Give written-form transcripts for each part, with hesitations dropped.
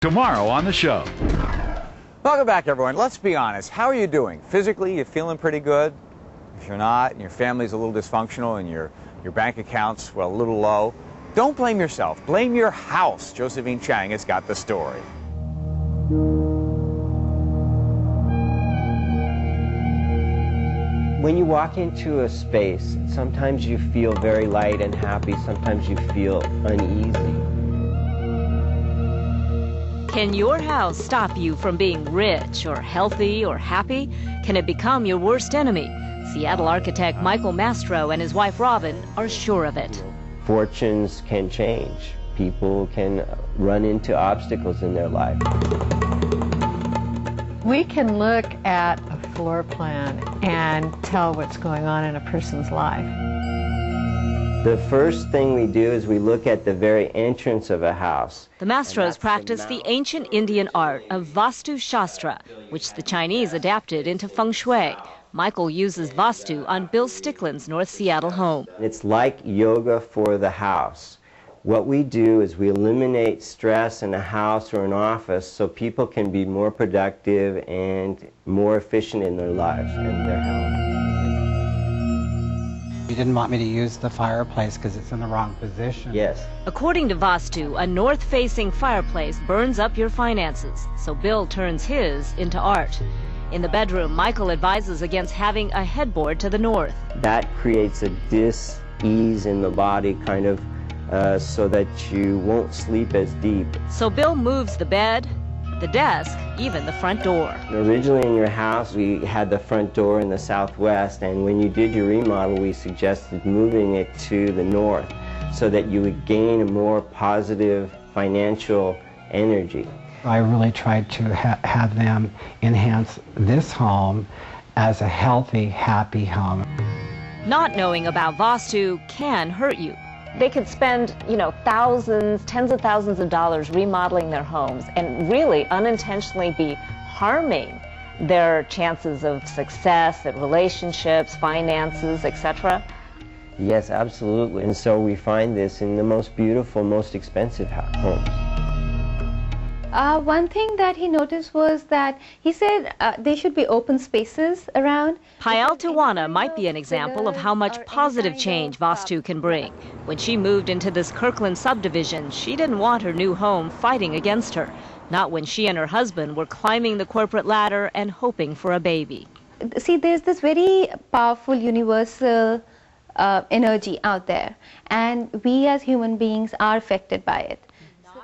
Tomorrow on the show. Welcome back, everyone. Let's be honest. How are you doing? Physically, you feeling pretty good? If you're not, and your family's a little dysfunctional and your bank account's, well, a little low, don't blame yourself. Blame your house. Josephine Chang has got the story. When you walk into a space, sometimes you feel very light and happy, sometimes you feel uneasy. Can your house stop you from being rich or healthy or happy? Can it become your worst enemy? Seattle architect Michael Mastro and his wife Robin are sure of it. Fortunes can change. People can run into obstacles in their life. We can look at a floor plan and tell what's going on in a person's life. The first thing we do is we look at the very entrance of a house. The Mastros practice the ancient Indian art of Vastu Shastra, which the Chinese adapted into feng shui. Michael uses Vastu on Bill Stickland's North Seattle home. It's like yoga for the house. What we do is we eliminate stress in a house or an office so people can be more productive and more efficient in their lives and their health. You didn't want me to use the fireplace because it's in the wrong position. Yes. According to Vastu, a north-facing fireplace burns up your finances, so Bill turns his into art. In the bedroom, Michael advises against having a headboard to the north. That creates a dis-ease in the body, kind of, so that you won't sleep as deep. So Bill moves the bed, the desk, even the front door. Originally in your house, we had the front door in the southwest, and when you did your remodel, we suggested moving it to the north so that you would gain a more positive financial energy. I really tried to have them enhance this home as a healthy, happy home. Not knowing about Vastu can hurt you. They could spend, thousands, tens of thousands of dollars remodeling their homes and really unintentionally be harming their chances of success at relationships, finances, etc. Yes, absolutely. And so we find this in the most beautiful, most expensive homes. One thing that he noticed was that he said there should be open spaces around. Pyal Tawana might be an example of how much positive change Vastu can bring. When she moved into this Kirkland subdivision, she didn't want her new home fighting against her. Not when she and her husband were climbing the corporate ladder and hoping for a baby. See, there's this very powerful universal energy out there, and we as human beings are affected by it.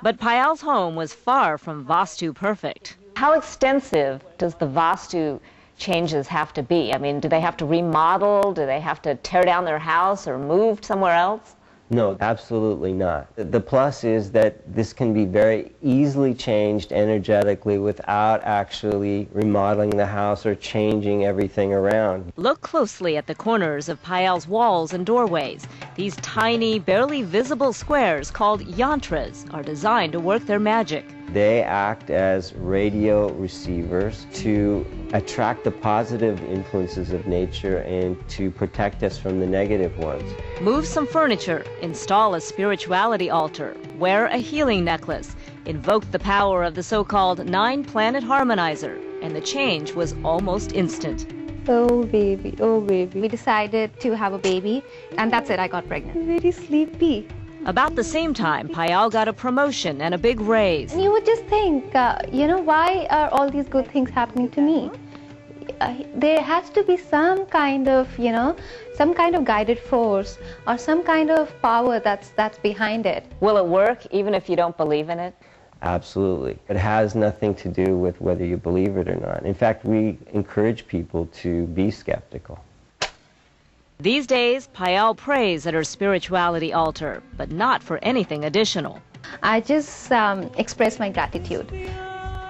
But Pyal's home was far from Vastu perfect. How extensive does the Vastu changes have to be? I mean, do they have to remodel? Do they have to tear down their house or move somewhere else? No, absolutely not. The plus is that this can be very easily changed energetically without actually remodeling the house or changing everything around. Look closely at the corners of Pyal's walls and doorways. These tiny, barely visible squares called yantras are designed to work their magic. They act as radio receivers to attract the positive influences of nature and to protect us from the negative ones. Move some furniture, install a spirituality altar, wear a healing necklace, invoke the power of the so-called 9-planet harmonizer, and the change was almost instant. Oh baby, oh baby. We decided to have a baby, and that's it, I got pregnant. Very sleepy. About the same time, Pyal got a promotion and a big raise. And you would just think, why are all these good things happening to me? There has to be some kind of, some kind of guided force or some kind of power that's behind it. Will it work even if you don't believe in it? Absolutely. It has nothing to do with whether you believe it or not. In fact, we encourage people to be skeptical. These days, Pyal prays at her spirituality altar, but not for anything additional. I just express my gratitude.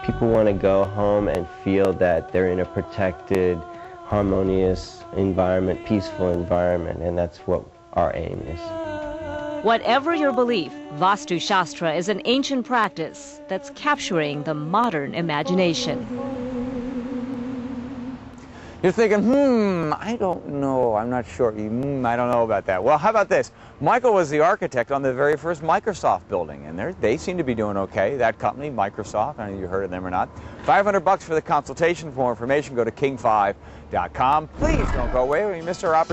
People want to go home and feel that they're in a protected, harmonious environment, peaceful environment, and that's what our aim is. Whatever your belief, Vastu Shastra is an ancient practice that's capturing the modern imagination. You're thinking, I don't know, I'm not sure, I don't know about that. Well, how about this? Michael was the architect on the very first Microsoft building, and they seem to be doing okay. That company, Microsoft, I don't know if you heard of them or not. $500 for the consultation. For more information, go to king5.com. Please don't go away. We missed our opportunity.